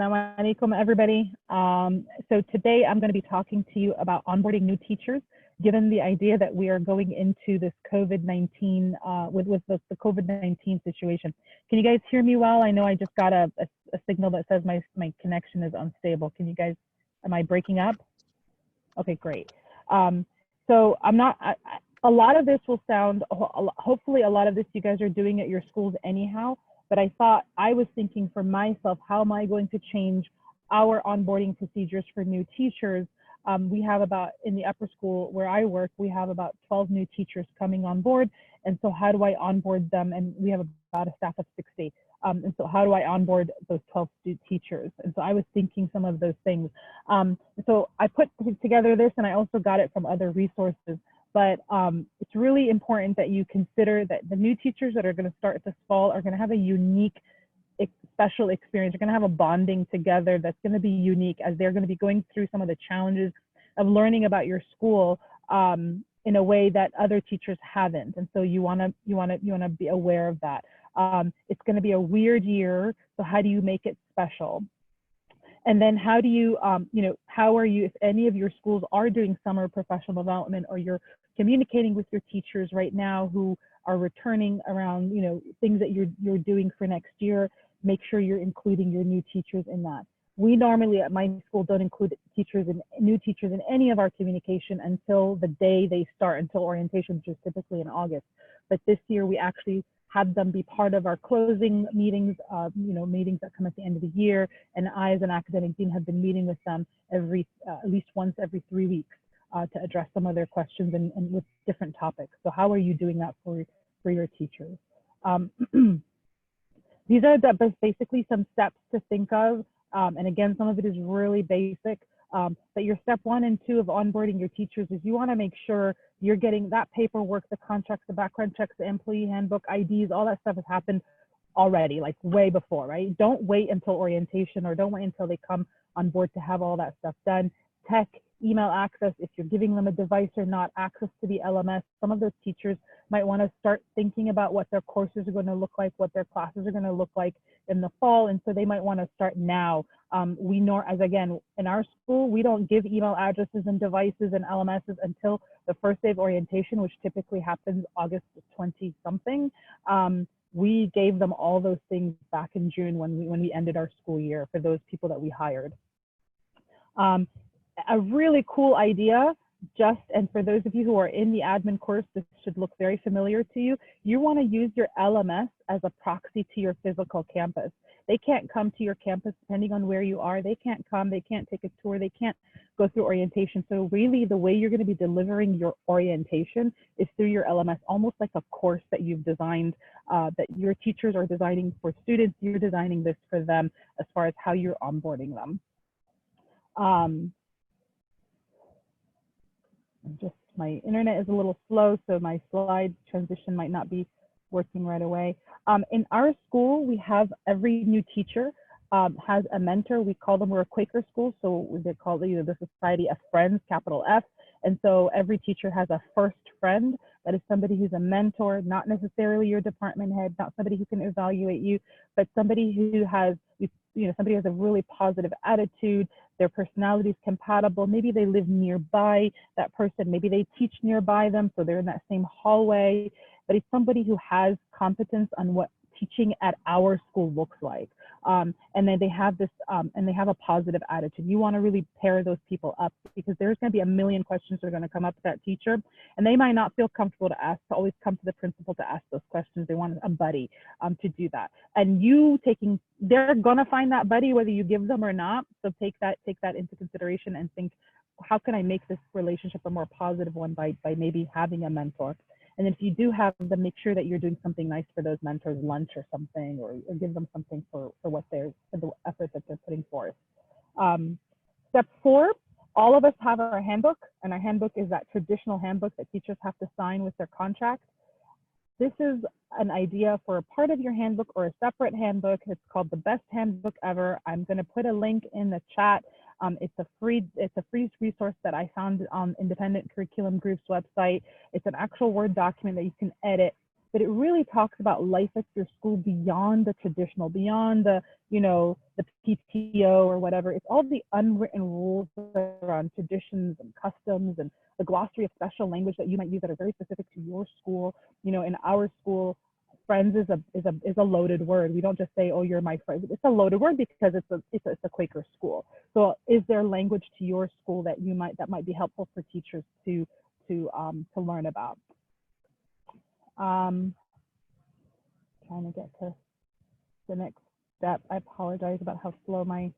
Assalamu alaikum, everybody. So today I'm going to be talking to you about onboarding new teachers, given the idea that we are going into this COVID-19, with the COVID-19 situation. Can you guys hear me well? I know I just got a signal that says my connection is unstable. Can you guys, am I breaking up? Okay, great. So I'm not, a lot of this will sound, hopefully a lot of this you guys are doing at your schools anyhow, but I was thinking for myself, how am I going to change our onboarding procedures for new teachers? We have about, in the upper school where I work, we have about 12 new teachers coming on board. And so how do I onboard them? And we have about a staff of 60. And so how do I onboard those 12 teachers? And so I was thinking some of those things. So I put together this, and I also got it from other resources. But it's really important that you consider that the new teachers that are going to start this fall are going to have a unique, special experience. They're going to have a bonding together that's going to be unique, as they're going to be going through some of the challenges of learning about your school in a way that other teachers haven't. And so you want to be aware of that. It's going to be a weird year, so how do you make it special? And then how do you, how are you, if any of your schools are doing summer professional development, or you're communicating with your teachers right now who are returning around, things that you're doing for next year, make sure you're including your new teachers in that. We normally at my school don't include new teachers in any of our communication until the day they start, until orientation, which is typically in August. But this year we actually had them be part of our closing meetings, meetings that come at the end of the year. And I, as an academic dean, have been meeting with them at least once every 3 weeks to address some of their questions and with different topics. So how are you doing that for your teachers? These are basically some steps to think of. And again, some of it is really basic. But your step 1 and 2 of onboarding your teachers is you want to make sure you're getting that paperwork, the contracts, the background checks, the employee handbook, IDs, all that stuff has happened already, like way before, right? Don't wait until orientation, or don't wait until they come on board to have all that stuff done. Tech, email access, if you're giving them a device or not, access to the LMS. Some of those teachers might want to start thinking about what their courses are going to look like, what their classes are going to look like in the fall. And so they might want to start now. We know, as again, in our school, we don't give email addresses and devices and LMSs until the first day of orientation, which typically happens August 20 something. We gave them all those things back in June when we ended our school year for those people that we hired. A really cool idea, and for those of you who are in the admin course, this should look very familiar to you. You want to use your LMS as a proxy to your physical campus. They can't come to your campus depending on where you are. They can't come, they can't take a tour, they can't go through orientation. So really the way you're going to be delivering your orientation is through your LMS, almost like a course that you've designed, that your teachers are designing for students. You're designing this for them as far as how you're onboarding them. My internet is a little slow, so my slide transition might not be working right away. In our school, we have every new teacher has a mentor. We call them, we're a Quaker school, so they're called the Society of Friends, capital F. And so every teacher has a first friend. That is somebody who's a mentor, not necessarily your department head, not somebody who can evaluate you, but somebody who has, somebody has a really positive attitude. Their personality is compatible. Maybe they live nearby that person. Maybe they teach nearby them, so they're in that same hallway. But it's somebody who has competence on what teaching at our school looks like. And then they have this, and they have a positive attitude. You want to really pair those people up, because there's going to be a million questions that are going to come up to that teacher, and they might not feel comfortable to always come to the principal to ask those questions. They want a buddy to do that. And they're going to find that buddy whether you give them or not. So take that into consideration and think, how can I make this relationship a more positive one by maybe having a mentor? And if you do have them, make sure that you're doing something nice for those mentors, lunch or something, or give them something for the effort that they're putting forth. Step 4, all of us have our handbook, and our handbook is that traditional handbook that teachers have to sign with their contract. This is an idea for a part of your handbook or a separate handbook. It's called the Best Handbook Ever. I'm going to put a link in the chat. It's a free resource that I found on Independent Curriculum Group's website. It's an actual Word document that you can edit but it really talks about life at your school beyond the traditional, beyond the, the PTO or whatever. It's all the unwritten rules around traditions and customs and the glossary of special language that you might use that are very specific to your school. In our school, friends is a loaded word. We don't just say, "Oh, you're my friend." It's a loaded word because it's a Quaker school. So, is there language to your school that might be helpful for teachers to learn about? Trying to get to the next step. I apologize about how slow my.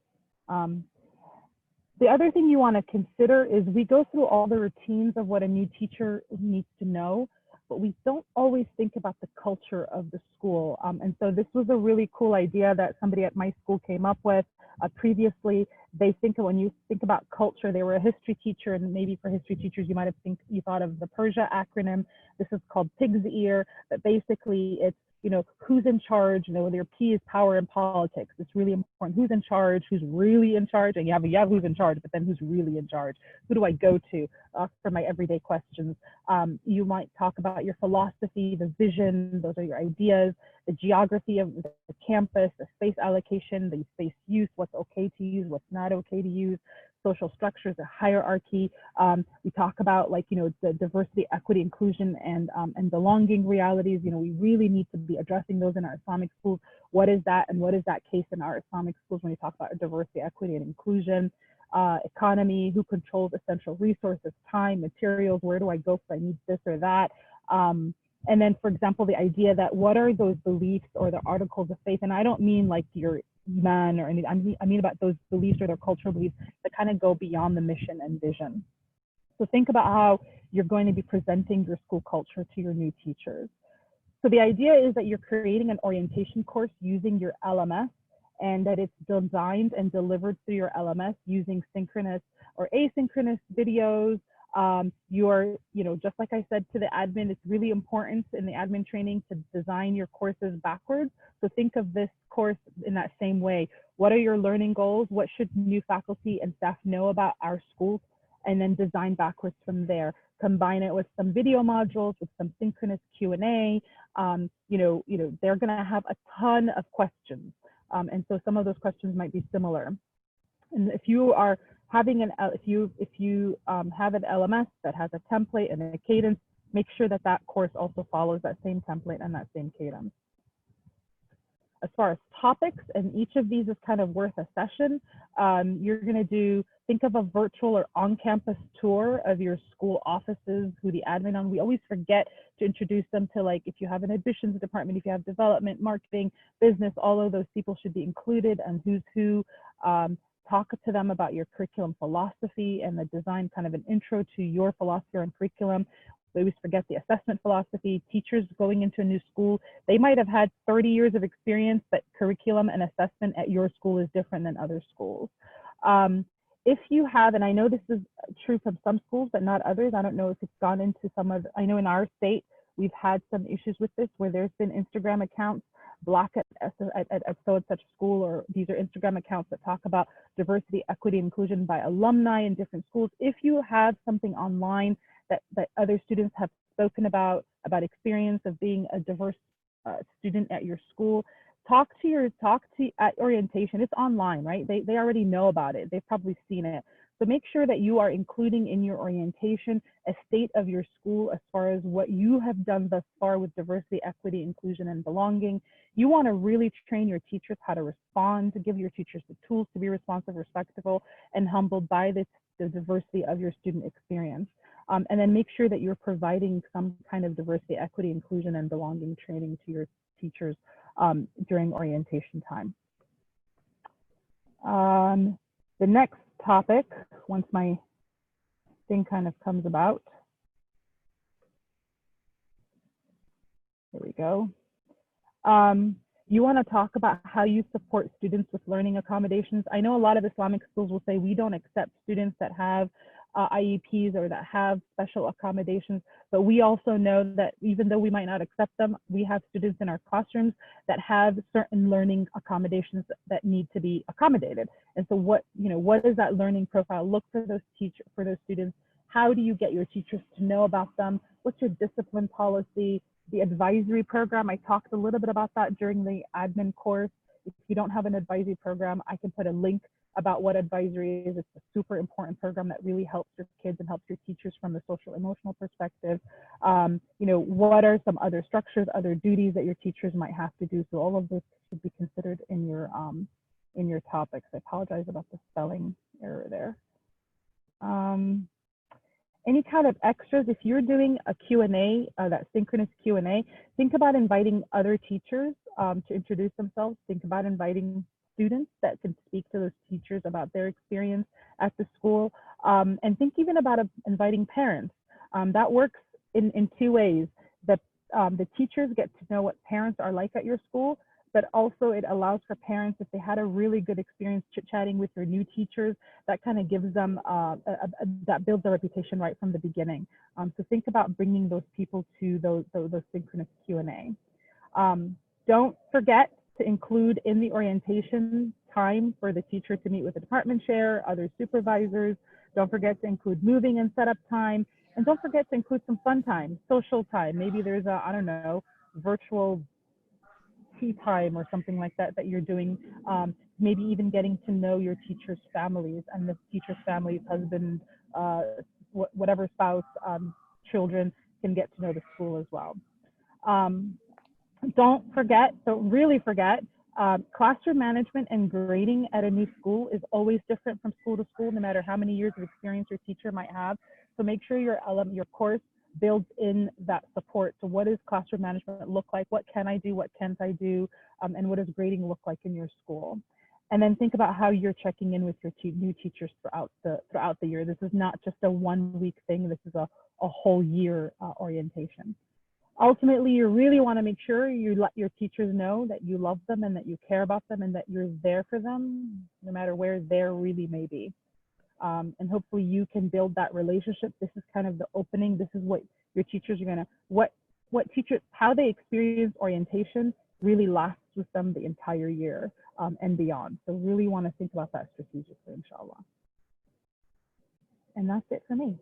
The other thing you want to consider is we go through all the routines of what a new teacher needs to know, but we don't always think about the culture of the school. And so this was a really cool idea that somebody at my school came up with. Previously, when you think about culture, they were a history teacher, and maybe for history teachers, you thought of the Persia acronym. This is called Pig's Ear, but basically it's, who's in charge, whether your P is power in politics. It's really important. Who's in charge, who's really in charge, and you have who's in charge, but then who's really in charge? Who do I go to for my everyday questions? You might talk about your philosophy, the vision, those are your ideas, the geography of the campus, the space allocation, the space use, what's okay to use, what's not okay to use, social structures, a hierarchy. We talk about the diversity, equity, inclusion, and belonging realities. We really need to be addressing those in our Islamic schools. What is that, and what is that case in our Islamic schools when we talk about diversity, equity, and inclusion? Economy, who controls essential resources, time, materials, where do I go if I need this or that? And then, for example, the idea that what are those beliefs or the articles of faith? And I don't mean like your iman or anything. I mean about those beliefs or their cultural beliefs that kind of go beyond the mission and vision. So think about how you're going to be presenting your school culture to your new teachers. So the idea is that you're creating an orientation course using your LMS, and that it's designed and delivered through your LMS using synchronous or asynchronous videos. You're, just like I said to the admin, it's really important in the admin training to design your courses backwards. So think of this course in that same way. What are your learning goals? What should new faculty and staff know about our schools? And then design backwards from there. Combine it with some video modules, with some synchronous Q&A. They're gonna have a ton of questions. And so some of those questions might be similar. And if you are having if you have an LMS that has a template and a cadence, make sure that that course also follows that same template and that same cadence. As far as topics, and each of these is kind of worth a session, you're going to think of a virtual or on-campus tour of your school offices, who the admin on. We always forget to introduce them to, like, if you have an admissions department, if you have development, marketing, business, all of those people should be included, and who's who. Talk to them about your curriculum philosophy and the design, kind of an intro to your philosophy and curriculum. We always forget the assessment philosophy. Teachers going into a new school, they might have had 30 years of experience, but curriculum and assessment at your school is different than other schools. If you have, and I know this is true from some schools, but not others, I don't know if it's gone into some of, I know in our state, we've had some issues with this where there's been Instagram accounts blocked at so and such school, or these are Instagram accounts that talk about diversity, equity, inclusion by alumni in different schools. If you have something online that other students have spoken about experience of being a diverse student at your school, talk to at orientation. It's online, right? They already know about it. They've probably seen it. So make sure that you are including in your orientation a state of your school as far as what you have done thus far with diversity, equity, inclusion, and belonging. You want to really train your teachers how to respond, to give your teachers the tools to be responsive, respectful, and humbled by the diversity of your student experience. And then make sure that you're providing some kind of diversity, equity, inclusion, and belonging training to your teachers during orientation time. The next topic, once my thing kind of comes about. There we go. You want to talk about how you support students with learning accommodations. I know a lot of Islamic schools will say we don't accept students that have IEPs or that have special accommodations, but we also know that even though we might not accept them, we have students in our classrooms that have certain learning accommodations that need to be accommodated. And so what does that learning profile look for those students? How do you get your teachers to know about them? What's your discipline policy? The advisory program, I talked a little bit about that during the admin course. If you don't have an advisory program, I can put a link about what advisory is. It's a super important program that really helps your kids and helps your teachers from the social emotional perspective. You know, what are some other structures, other duties that your teachers might have to do? So all of this should be considered in your topics. I apologize about the spelling error there. Any kind of extras, if you're doing a Q&A, that synchronous Q&A, think about inviting other teachers to introduce themselves. Think about inviting students that can speak to those teachers about their experience at the school. And think even about inviting parents. That works in two ways. The teachers get to know what parents are like at your school, but also it allows for parents, if they had a really good experience chit-chatting with their new teachers, that kind of gives them, that builds their reputation right from the beginning. So think about bringing those people to those synchronous Q&A. Don't forget to include in the orientation time for the teacher to meet with the department chair, other supervisors. Don't forget to include moving and setup time. And don't forget to include some fun time, social time. Maybe there's a, I don't know, virtual tea time or something like that that you're doing. Maybe even getting to know your teachers' families and the teachers' families, husband, whatever spouse, children can get to know the school as well. Don't really forget, classroom management and grading at a new school is always different from school to school, no matter how many years of experience your teacher might have. So make sure your course builds in that support. So what does classroom management look like? What can I do? What can't I do? And what does grading look like in your school? And then think about how you're checking in with your new teachers throughout the year. This is not just a 1 week thing. This is a whole year orientation. Ultimately, you really want to make sure you let your teachers know that you love them and that you care about them and that you're there for them, no matter where there really may be. And hopefully you can build that relationship. This is kind of the opening. This is what your teachers are gonna, how they experience orientation really lasts with them the entire year and beyond. So really want to think about that strategically, inshallah. And that's it for me.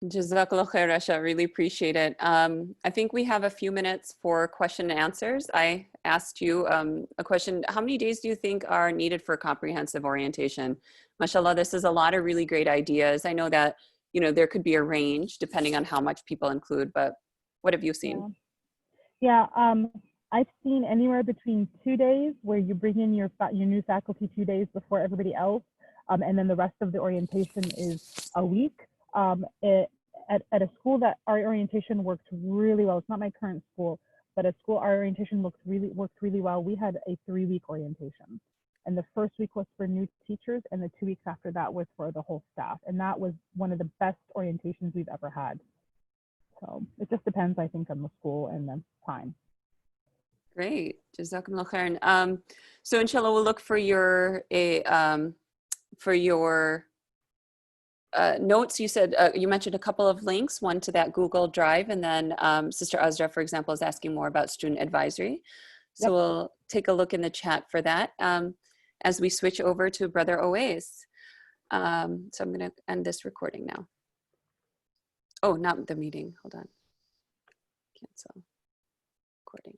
Jazakallah khair, Rasha. Really appreciate it. I think we have a few minutes for question and answers. I asked you a question. How many days do you think are needed for comprehensive orientation? MashaAllah, this is a lot of really great ideas. I know that, you know, there could be a range depending on how much people include, but what have you seen? Yeah, I've seen anywhere between 2 days where you bring in your new faculty 2 days before everybody else, and then the rest of the orientation is a week. At a school that our orientation worked really well. It's not my current school, but at school our orientation worked really well. We had a 3-week orientation, and the first week was for new teachers, and the 2 weeks after that was for the whole staff. And that was one of the best orientations we've ever had. So it just depends, I think, on the school and the time. Great, Jazakumullah khairan. So inshallah, we'll look for your notes. You said, you mentioned a couple of links, one to that Google Drive, and then Sister Azra, for example, is asking more about student advisory. So we'll take a look in the chat for that as we switch over to Brother Owais. So I'm gonna end this recording now. Oh, not the meeting, hold on. Cancel recording.